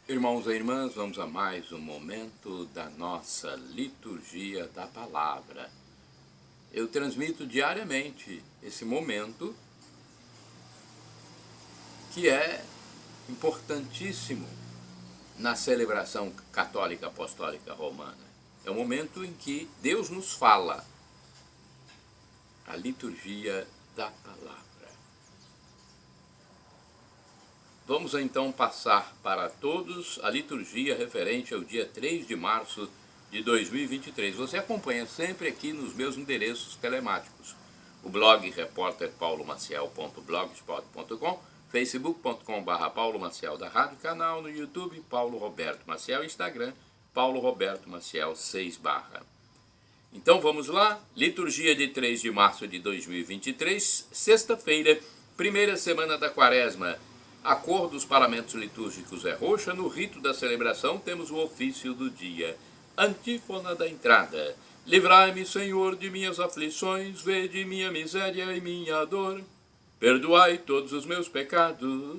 Irmãos e irmãs, vamos a mais um momento da nossa liturgia da palavra. Eu transmito diariamente esse momento que é importantíssimo na celebração católica apostólica romana. É o momento em que Deus nos fala, a liturgia da palavra. Vamos então passar para todos a liturgia referente ao dia 3 de março de 2023. Você acompanha sempre aqui nos meus endereços telemáticos. O blog repórterpaulomaciel.blogspot.com, facebook.com/Paulo Maciel da Rádio Canal, no YouTube Paulo Roberto Maciel, Instagram Paulo Roberto Maciel 6 barra. Então vamos lá, liturgia de 3 de março de 2023, sexta-feira, primeira semana da quaresma. A cor dos paramentos litúrgicos é roxa. No rito da celebração temos o ofício do dia. Antífona da entrada. Livrai-me, Senhor, de minhas aflições, vede minha miséria e minha dor. Perdoai todos os meus pecados.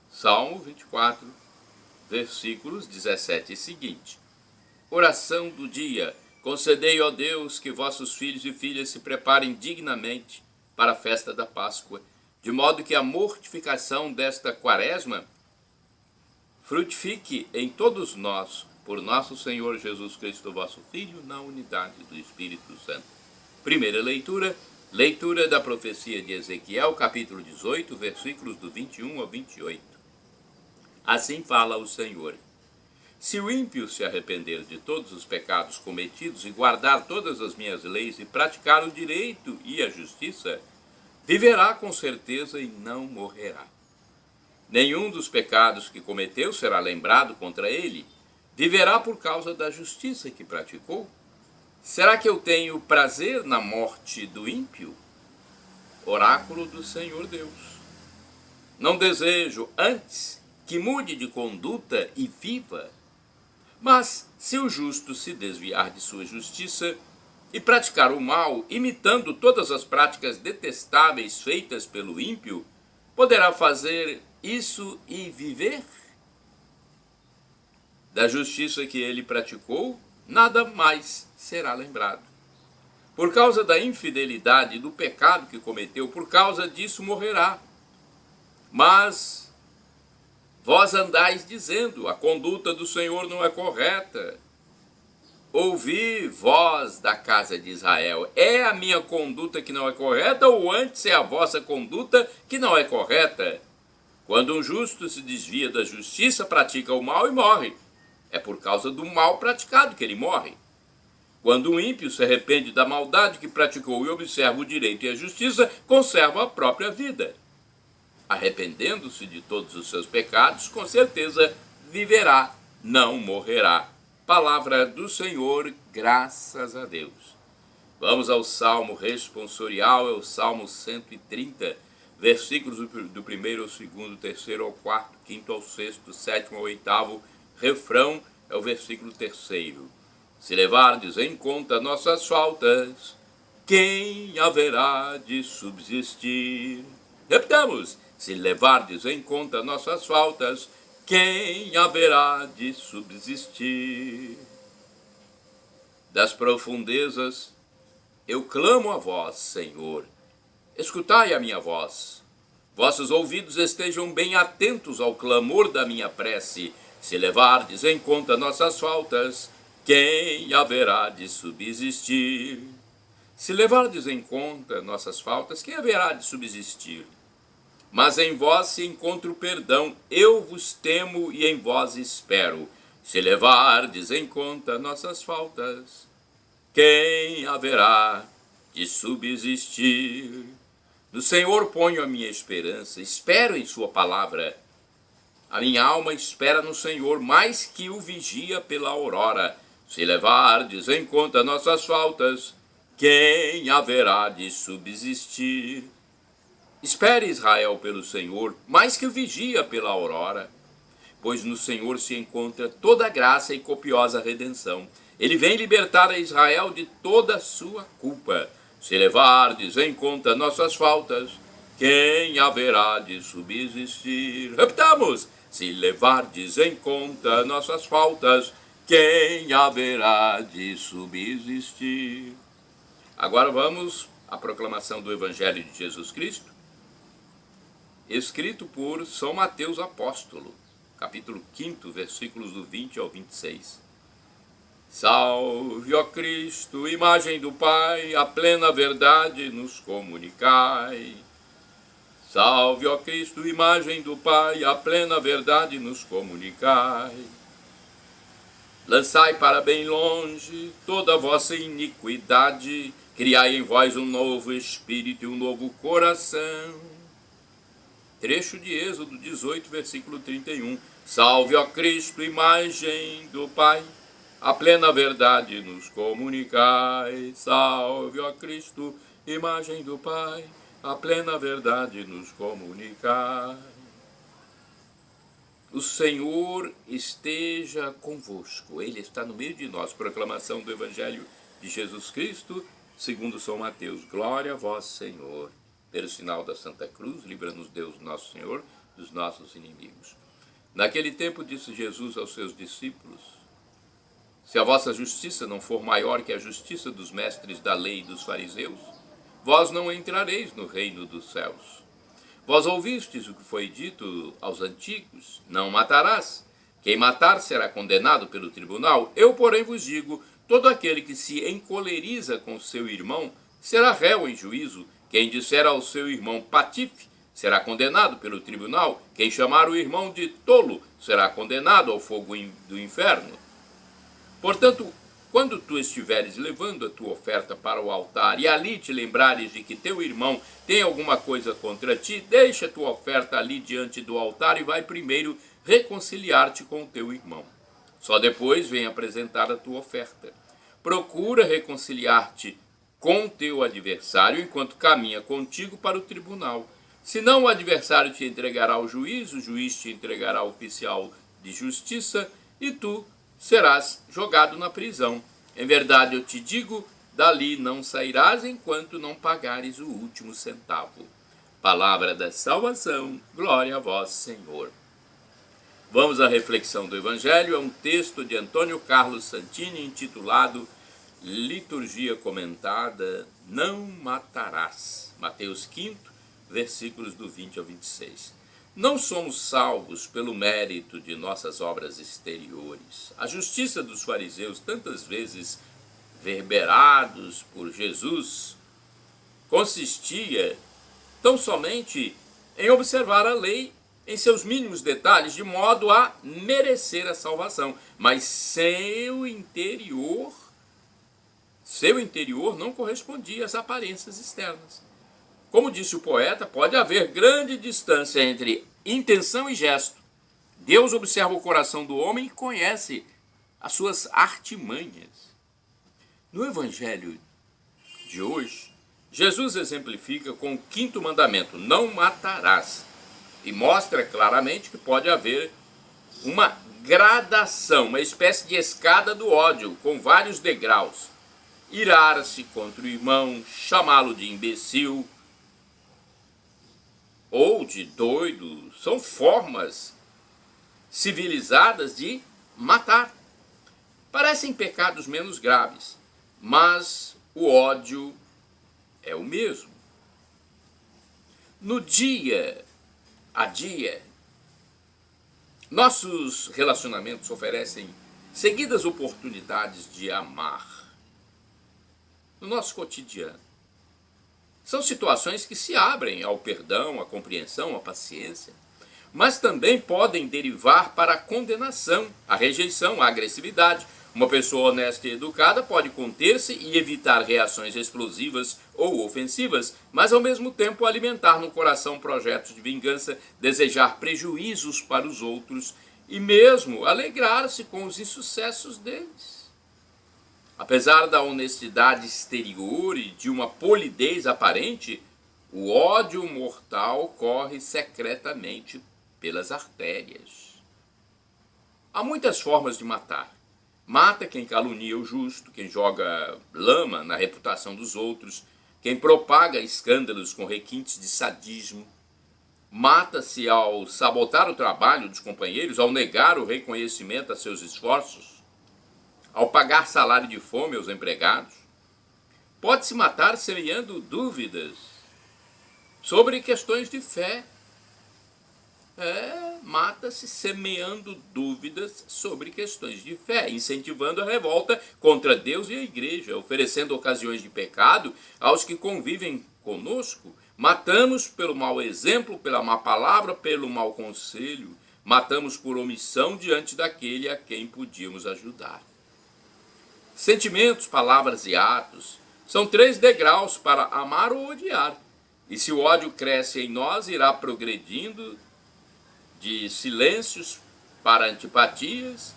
Salmo 24, versículos 17 e seguinte. Oração do dia. Concedei, ó Deus, que vossos filhos e filhas se preparem dignamente para a festa da Páscoa, de modo que a mortificação desta quaresma frutifique em todos nós, por nosso Senhor Jesus Cristo, vosso Filho, na unidade do Espírito Santo. Primeira leitura, leitura da profecia de Ezequiel, capítulo 18, versículos do 21 ao 28. Assim fala o Senhor. Se o ímpio se arrepender de todos os pecados cometidos e guardar todas as minhas leis e praticar o direito e a justiça, viverá com certeza e não morrerá. Nenhum dos pecados que cometeu será lembrado contra ele. Viverá por causa da justiça que praticou. Será que eu tenho prazer na morte do ímpio? Oráculo do Senhor Deus. Não desejo, antes, que mude de conduta e viva. Mas, se o justo se desviar de sua justiça e praticar o mal, imitando todas as práticas detestáveis feitas pelo ímpio, poderá fazer isso e viver? Da justiça que ele praticou, nada mais será lembrado. Por causa da infidelidade e do pecado que cometeu, por causa disso morrerá. Mas vós andais dizendo, a conduta do Senhor não é correta. Ouvi, vós da casa de Israel, é a minha conduta que não é correta, ou antes é a vossa conduta que não é correta? Quando um justo se desvia da justiça, pratica o mal e morre. É por causa do mal praticado que ele morre. Quando um ímpio se arrepende da maldade que praticou e observa o direito e a justiça, conserva a própria vida. Arrependendo-se de todos os seus pecados, com certeza viverá, não morrerá. Palavra do Senhor, graças a Deus. Vamos ao Salmo responsorial, é o Salmo 130, versículos do 1º ao 2º, 3º ao 4º, 5º ao 6º, 7º ao 8º, refrão é o versículo 3º. Se levardes em conta nossas faltas, quem haverá de subsistir? Repitamos, se levardes em conta nossas faltas, quem haverá de subsistir? Das profundezas eu clamo a vós, Senhor. Escutai a minha voz. Vossos ouvidos estejam bem atentos ao clamor da minha prece. Se levardes em conta nossas faltas, quem haverá de subsistir? Se levardes em conta nossas faltas, quem haverá de subsistir? Mas em vós se encontra o perdão, eu vos temo e em vós espero. Se levardes em conta nossas faltas, quem haverá de subsistir? No Senhor ponho a minha esperança, espero em sua palavra. A minha alma espera no Senhor, mais que o vigia pela aurora. Se levardes em conta nossas faltas, quem haverá de subsistir? Espere Israel pelo Senhor, mais que o vigia pela aurora. Pois no Senhor se encontra toda a graça e copiosa redenção. Ele vem libertar a Israel de toda a sua culpa. Se levardes em conta nossas faltas, quem haverá de subsistir? Repitamos, Se levardes em conta nossas faltas, quem haverá de subsistir? Agora vamos à proclamação do Evangelho de Jesus Cristo, escrito por São Mateus Apóstolo, capítulo 5, versículos do 20 ao 26. Salve, ó Cristo, imagem do Pai, a plena verdade nos comunicai. Salve, ó Cristo, imagem do Pai, a plena verdade nos comunicai. Lançai para bem longe toda a vossa iniquidade, criai em vós um novo espírito e um novo coração. Trecho de Êxodo 18, versículo 31. Salve, ó Cristo, imagem do Pai, a plena verdade nos comunicai. Salve, ó Cristo, imagem do Pai, a plena verdade nos comunicai. O Senhor esteja convosco, Ele está no meio de nós. Proclamação do Evangelho de Jesus Cristo, segundo São Mateus. Glória a vós, Senhor. Pelo sinal da Santa Cruz, livra-nos Deus, nosso Senhor, dos nossos inimigos. Naquele tempo disse Jesus aos seus discípulos: se a vossa justiça não for maior que a justiça dos mestres da lei e dos fariseus, vós não entrareis no reino dos céus. Vós ouvistes o que foi dito aos antigos: não matarás. Quem matar será condenado pelo tribunal. Eu, porém, vos digo: todo aquele que se encoleriza com seu irmão será réu em juízo. Quem disser ao seu irmão patife será condenado pelo tribunal. Quem chamar o irmão de tolo será condenado ao fogo do inferno. Portanto, quando tu estiveres levando a tua oferta para o altar e ali te lembrares de que teu irmão tem alguma coisa contra ti, deixa a tua oferta ali diante do altar e vai primeiro reconciliar-te com o teu irmão. Só depois vem apresentar a tua oferta. Procura reconciliar-te com teu adversário enquanto caminha contigo para o tribunal. Senão o adversário te entregará ao juiz, o juiz te entregará ao oficial de justiça e tu serás jogado na prisão. Em verdade eu te digo, dali não sairás enquanto não pagares o último centavo. Palavra da salvação, glória a vós, Senhor. Vamos à reflexão do Evangelho, é um texto de Antônio Carlos Santini intitulado Liturgia Comentada, Não Matarás. Mateus 5, versículos do 20 ao 26. Não somos salvos pelo mérito de nossas obras exteriores. A justiça dos fariseus, tantas vezes verberados por Jesus, consistia tão somente em observar a lei em seus mínimos detalhes, de modo a merecer a salvação. Mas seu interior não correspondia às aparências externas. Como disse o poeta, pode haver grande distância entre intenção e gesto. Deus observa o coração do homem e conhece as suas artimanhas. No Evangelho de hoje, Jesus exemplifica com o 5º mandamento, não matarás, e mostra claramente que pode haver uma gradação, uma espécie de escada do ódio, com vários degraus. Irar-se contra o irmão, chamá-lo de imbecil ou de doido, são formas civilizadas de matar. Parecem pecados menos graves, mas o ódio é o mesmo. No dia a dia, nossos relacionamentos oferecem seguidas oportunidades de amar. No nosso cotidiano, são situações que se abrem ao perdão, à compreensão, à paciência, mas também podem derivar para a condenação, a rejeição, a agressividade. Uma pessoa honesta e educada pode conter-se e evitar reações explosivas ou ofensivas, mas ao mesmo tempo alimentar no coração projetos de vingança, desejar prejuízos para os outros e mesmo alegrar-se com os insucessos deles. Apesar da honestidade exterior e de uma polidez aparente, o ódio mortal corre secretamente pelas artérias. Há muitas formas de matar. Mata quem calunia o justo, quem joga lama na reputação dos outros, quem propaga escândalos com requintes de sadismo. mata-se ao sabotar o trabalho dos companheiros, ao negar o reconhecimento a seus esforços, ao pagar salário de fome aos empregados. Pode-se matar semeando dúvidas sobre questões de fé. Mata-se semeando dúvidas sobre questões de fé, incentivando a revolta contra Deus e a igreja, oferecendo ocasiões de pecado aos que convivem conosco. Matamos pelo mau exemplo, pela má palavra, pelo mau conselho. Matamos por omissão diante daquele a quem podíamos ajudar. Sentimentos, palavras e atos são 3 degraus para amar ou odiar. E se o ódio cresce em nós, irá progredindo de silêncios para antipatias,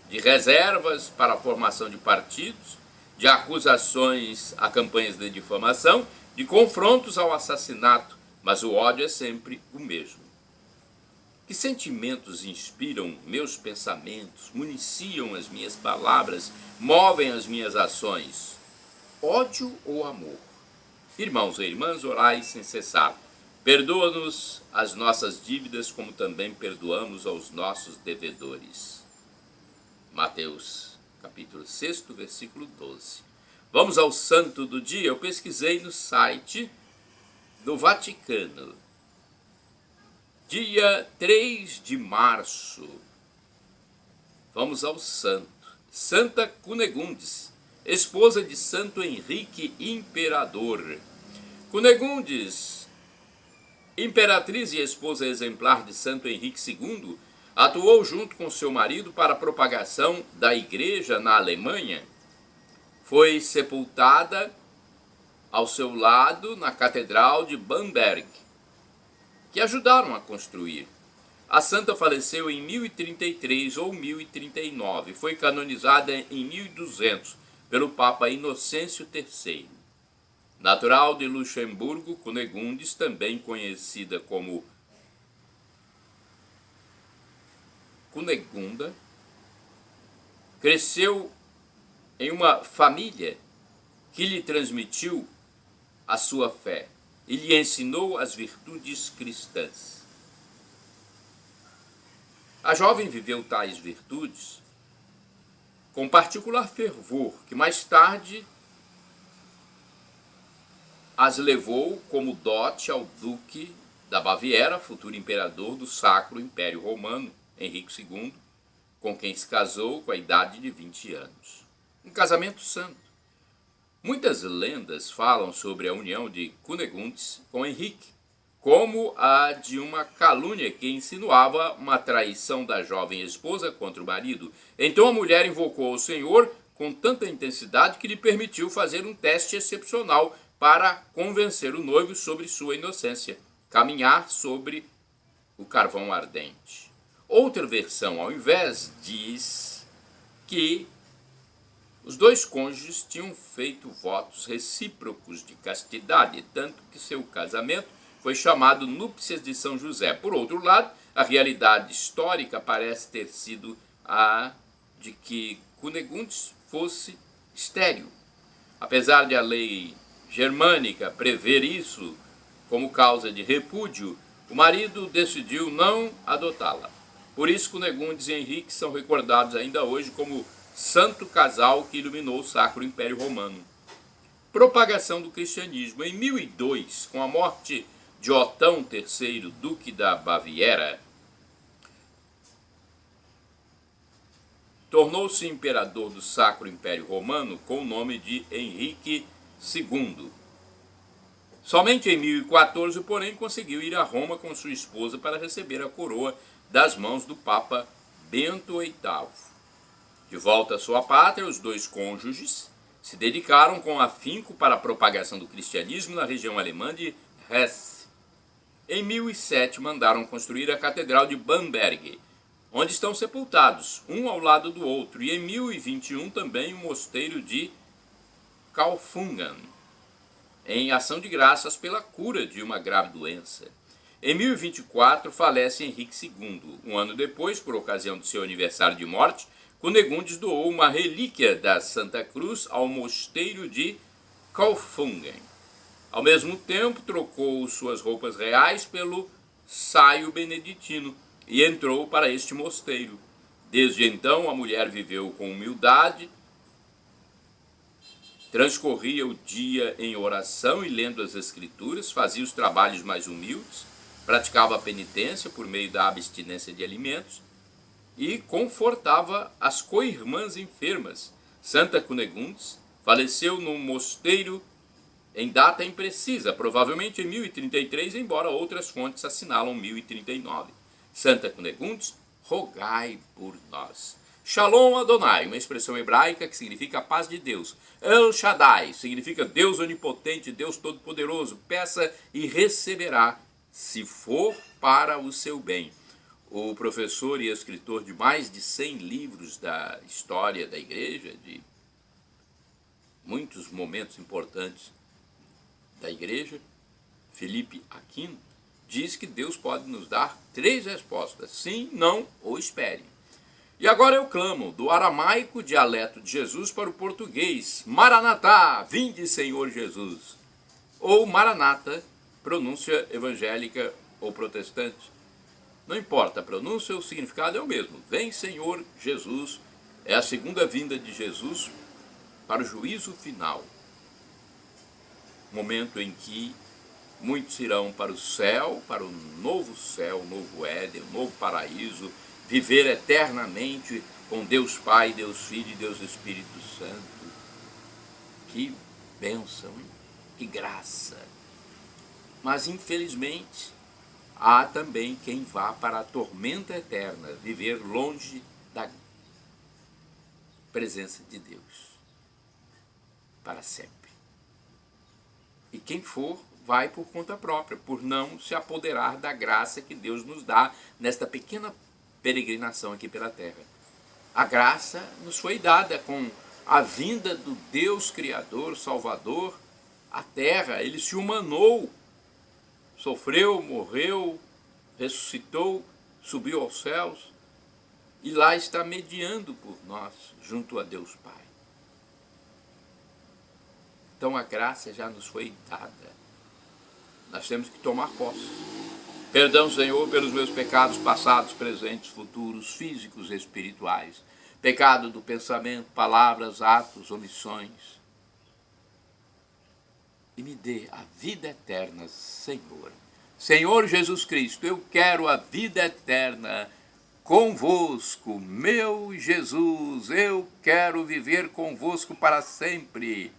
de reservas para a formação de partidos, de acusações a campanhas de difamação, de confrontos ao assassinato, mas o ódio é sempre o mesmo. Que sentimentos inspiram meus pensamentos, municiam as minhas palavras, movem as minhas ações? Ódio ou amor? Irmãos e irmãs, orai sem cessar. Perdoa-nos as nossas dívidas, como também perdoamos aos nossos devedores. Mateus, capítulo 6, versículo 12. Vamos ao santo do dia. Eu pesquisei no site do Vaticano. Dia 3 de março. Vamos ao santo. Santa Cunegundes, esposa de Santo Henrique Imperador. Cunegundes, imperatriz e esposa exemplar de Santo Henrique II, atuou junto com seu marido para a propagação da igreja na Alemanha. Foi sepultada ao seu lado na Catedral de Bamberg, que ajudaram a construir. A santa faleceu em 1033 ou 1039. Foi canonizada em 1200 pelo Papa Inocêncio III. Natural de Luxemburgo, Cunegundes, também conhecida como Cunegunda, cresceu em uma família que lhe transmitiu a sua fé e lhe ensinou as virtudes cristãs. A jovem viveu tais virtudes com particular fervor, que mais tarde as levou como dote ao duque da Baviera, futuro imperador do Sacro Império Romano, Henrique II, com quem se casou com a idade de 20 anos. Um casamento santo. Muitas lendas falam sobre a união de Cunegundes com Henrique, como a de uma calúnia que insinuava uma traição da jovem esposa contra o marido. Então a mulher invocou o Senhor com tanta intensidade que lhe permitiu fazer um teste excepcional para convencer o noivo sobre sua inocência, caminhar sobre o carvão ardente. Outra versão, ao invés, diz que os dois cônjuges tinham feito votos recíprocos de castidade, tanto que seu casamento foi chamado Núpcias de São José. Por outro lado, a realidade histórica parece ter sido a de que Cunegundes fosse estéril. Apesar de a lei germânica prever isso como causa de repúdio, o marido decidiu não adotá-la. Por isso, Cunegundes e Henrique são recordados ainda hoje como santo casal que iluminou o Sacro Império Romano. Propagação do cristianismo. Em 1002, com a morte de Otão III, duque da Baviera, tornou-se imperador do Sacro Império Romano com o nome de Henrique II. Somente em 1014, porém, conseguiu ir a Roma com sua esposa para receber a coroa das mãos do Papa Bento VIII. De volta à sua pátria, os dois cônjuges se dedicaram com afinco para a propagação do cristianismo na região alemã de Hesse. Em 1007, mandaram construir a Catedral de Bamberg, onde estão sepultados, um ao lado do outro, e em 1021 também o mosteiro de Kaufungen, em ação de graças pela cura de uma grave doença. Em 1024, falece Henrique II. Um ano depois, por ocasião do seu aniversário de morte, Cunegundes doou uma relíquia da Santa Cruz ao mosteiro de Kaufungen. Ao mesmo tempo, trocou suas roupas reais pelo saio beneditino e entrou para este mosteiro. Desde então a mulher viveu com humildade, transcorria o dia em oração e lendo as Escrituras, fazia os trabalhos mais humildes, praticava a penitência por meio da abstinência de alimentos e confortava as co-irmãs enfermas. Santa Cunegundes faleceu num mosteiro em data imprecisa, provavelmente em 1033, embora outras fontes assinalam 1039. Santa Cunegundes, rogai por nós. Shalom Adonai, uma expressão hebraica que significa a paz de Deus. El Shaddai significa Deus onipotente, Deus todo-poderoso. Peça e receberá, se for para o seu bem. O professor e escritor de mais de 100 livros da história da igreja, de muitos momentos importantes da igreja, Felipe Aquino, diz que Deus pode nos dar 3 respostas: sim, não ou espere. E agora eu clamo do aramaico, dialeto de Jesus, para o português: Maranatá, vinde Senhor Jesus. Ou Maranata, pronúncia evangélica ou protestante. Não importa, a pronúncia, o significado é o mesmo. Vem Senhor Jesus, é a segunda vinda de Jesus para o juízo final. Momento em que muitos irão para o céu, novo Éden, o novo paraíso, viver eternamente com Deus Pai, Deus Filho e Deus Espírito Santo. Que bênção, hein? Que graça! Mas, infelizmente, há também quem vá para a tormenta eterna, viver longe da presença de Deus, para sempre. E quem for, vai por conta própria, por não se apoderar da graça que Deus nos dá nesta pequena peregrinação aqui pela terra. A graça nos foi dada com a vinda do Deus Criador, Salvador, à terra. Ele se humanou, sofreu, morreu, ressuscitou, subiu aos céus e lá está mediando por nós, junto a Deus Pai. Então a graça já nos foi dada. Nós temos que tomar posse. Perdão, Senhor, pelos meus pecados passados, presentes, futuros, físicos e espirituais. Pecado do pensamento, palavras, atos, omissões. E me dê a vida eterna, Senhor. Senhor Jesus Cristo, eu quero a vida eterna convosco. Meu Jesus, eu quero viver convosco para sempre.